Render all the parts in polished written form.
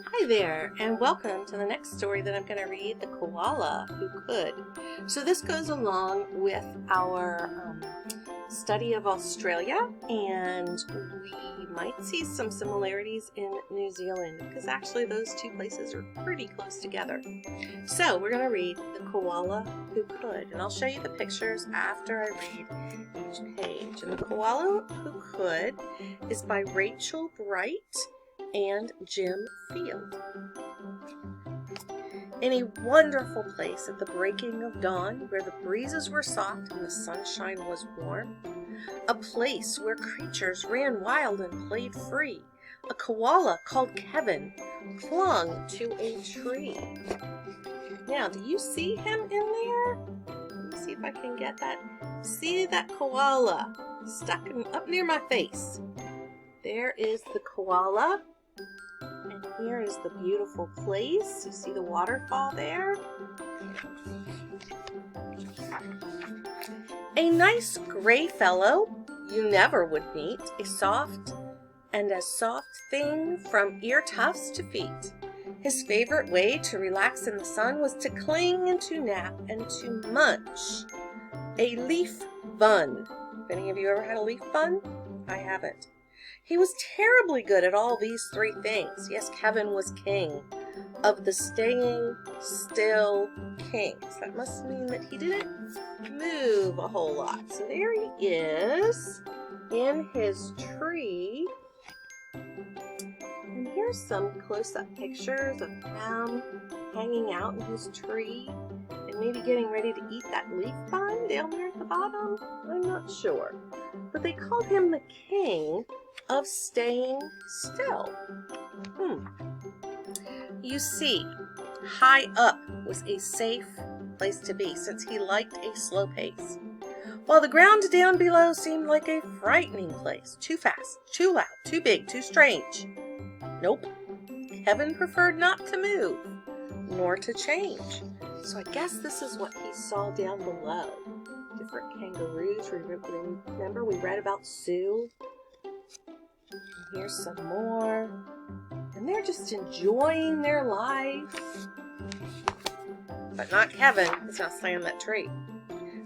Hi there, and welcome to the next story that I'm going to read, The Koala Who Could. So this goes along with our study of Australia, and we might see some similarities in New Zealand, because actually those two places are pretty close together. So we're going to read The Koala Who Could, and I'll show you the pictures after I read each page. And The Koala Who Could is by Rachel Bright and Jim Field. In a wonderful place at the breaking of dawn, where the breezes were soft and the sunshine was warm, a place where creatures ran wild and played free, a koala called Kevin clung to a tree. Now, do you see him in there? Let me see if I can get that. See that koala stuck up near my face? There is the koala. And here is the beautiful place. You see the waterfall there? A nice gray fellow you never would meet, a soft thing from ear tufts to feet. His favorite way to relax in the sun was to cling and to nap and to munch a leaf bun. Have any of you ever had a leaf bun? I haven't. He was terribly good at all these three things. Yes, Kevin was king of the staying still kings. That must mean that he didn't move a whole lot. So there he is in his tree. And here's some close-up pictures of him hanging out in his tree and maybe getting ready to eat that leaf bun down there at the bottom. I'm not sure. But they called him the king of staying still. You see, high up was a safe place to be, since he liked a slow pace, while the ground down below seemed like a frightening place. Too fast, too loud, too big, too strange. Nope, Kevin preferred not to move, nor to change. So I guess this is what he saw down below. Different kangaroos. Remember we read about Sue? And here's some more. And they're just enjoying their life. But not Kevin. He's not staying in that tree.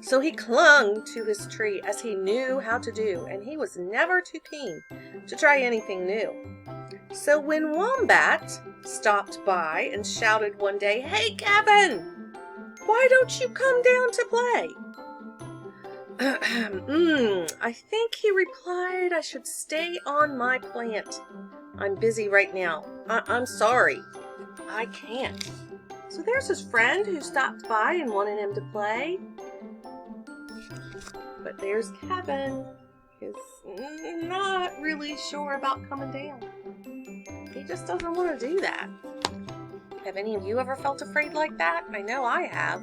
So he clung to his tree as he knew how to do, and he was never too keen to try anything new. So when Wombat stopped by and shouted one day, "Hey, Kevin! Why don't you come down to play?" I think he replied, "I should stay on my plant. I'm busy right now. I'm sorry. I can't." So there's his friend who stopped by and wanted him to play. But there's Kevin, who's not really sure about coming down. He just doesn't want to do that. Have any of you ever felt afraid like that? I know I have.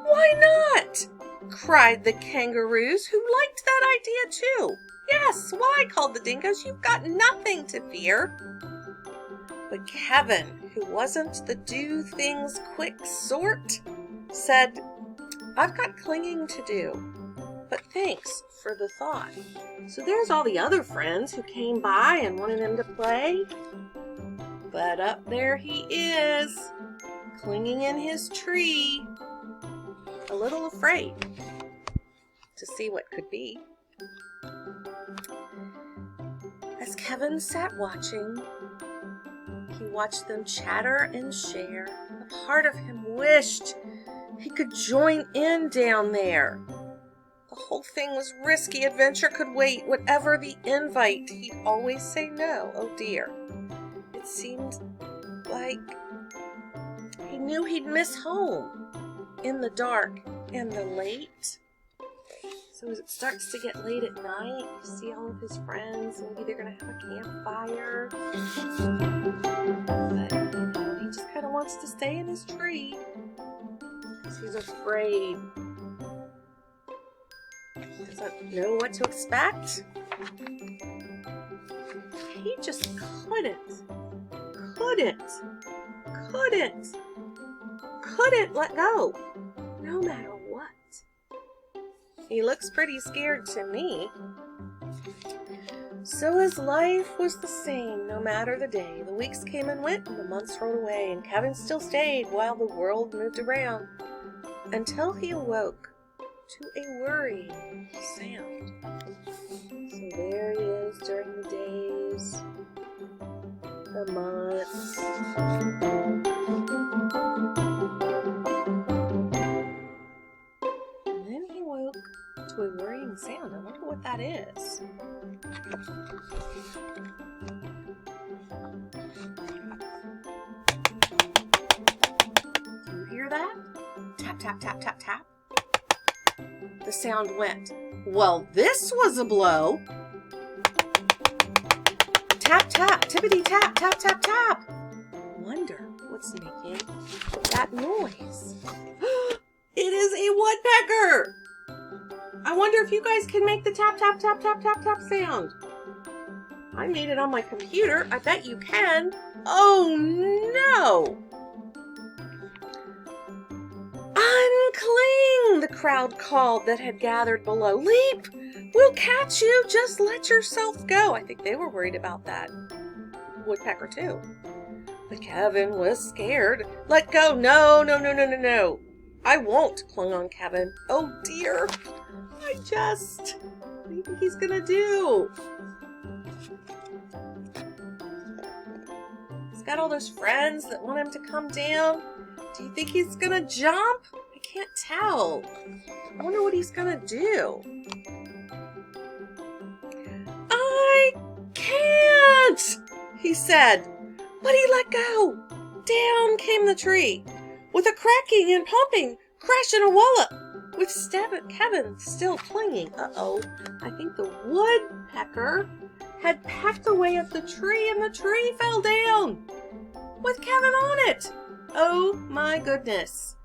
"Why not?" cried the kangaroos, who liked that idea too. "Yes, why?" called the dingoes. "You've got nothing to fear." But Kevin, who wasn't the do things quick sort, said, "I've got clinging to do, but thanks for the thought." So there's all the other friends who came by and wanted him to play. But up there he is, clinging in his tree, a little afraid to see what could be. As Kevin sat watching, he watched them chatter and share. A part of him wished he could join in down there. The whole thing was risky. Adventure could wait. Whatever the invite, he'd always say no. Oh dear. It seemed like he knew he'd miss home in the dark and the late. So as it starts to get late at night, you see all of his friends. Maybe they're going to have a campfire. But, he just kind of wants to stay in his tree because he's afraid. Doesn't know what to expect. He just couldn't let go, no matter what. He looks pretty scared to me. So his life was the same, no matter the day. The weeks came and went, and the months rolled away, and Kevin still stayed while the world moved around, until he awoke to a worrying sound. So there he is during the days, the months. And then he woke to a worrying sound. I wonder what that is. Do you hear that? Tap, tap, tap, tap, tap. The sound went. Well, this was a blow. Tap, tap, tippity tap, tap, tap, tap. Wonder what's making that noise. It is a woodpecker. I wonder if you guys can make the tap, tap, tap, tap, tap, tap sound. I made it on my computer. I bet you can. Oh, no. Uncling, the crowd called that had gathered below. Leap! We'll catch you. Just let yourself go. I think they were worried about that woodpecker too. But Kevin was scared. Let go. No, no, no, no, no, no. I won't, clung on Kevin. Oh dear. What do you think he's gonna do? He's got all those friends that want him to come down. Do you think he's gonna jump? I can't tell. I wonder what he's gonna do. I can't, he said. But he let go. Down came the tree, with a cracking and pumping, crash and a wallop, with Kevin still clinging. Uh-oh, I think the woodpecker had pecked away at the tree, and the tree fell down, with Kevin on it. Oh my goodness.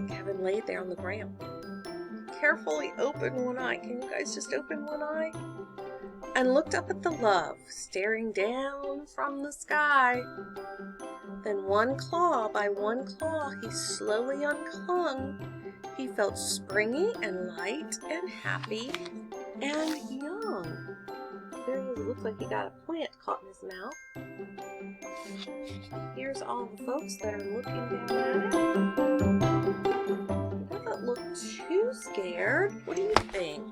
Kevin laid there on the ground. Carefully opened one eye. Can you guys just open one eye? And looked up at the love, staring down from the sky. Then one claw by one claw he slowly unclung. He felt springy and light and happy and young. There he is. It looks like he got a plant caught in his mouth. Here's all the folks that are looking down at him. He doesn't look too scared. What do you think?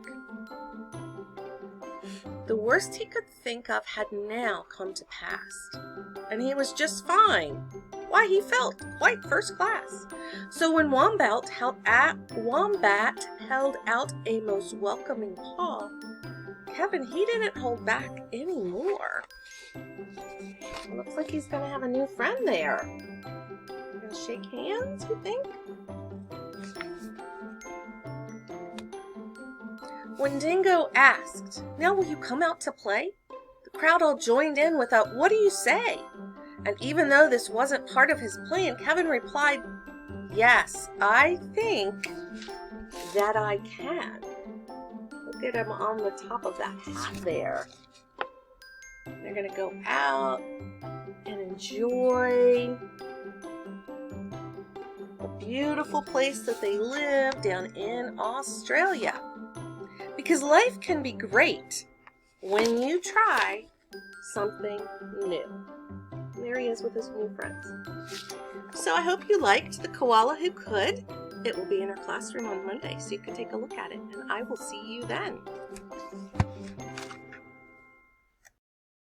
The worst he could think of had now come to pass, and he was just fine. Why, he felt quite first class. So when Wombat held out a most welcoming paw, Kevin, he didn't hold back anymore. It looks like he's going to have a new friend there. Going to shake hands, you think? When Dingo asked, "Now will you come out to play?" the crowd all joined in with a, "What do you say?" And even though this wasn't part of his plan, Kevin replied, "Yes, I think that I can." Look at him on the top of that hat there. They're going to go out and enjoy the beautiful place that they live down in Australia. Because life can be great when you try something new. And there he is with his new friends. So I hope you liked the Koala Who Could. It will be in our classroom on Monday, so you can take a look at it. And I will see you then.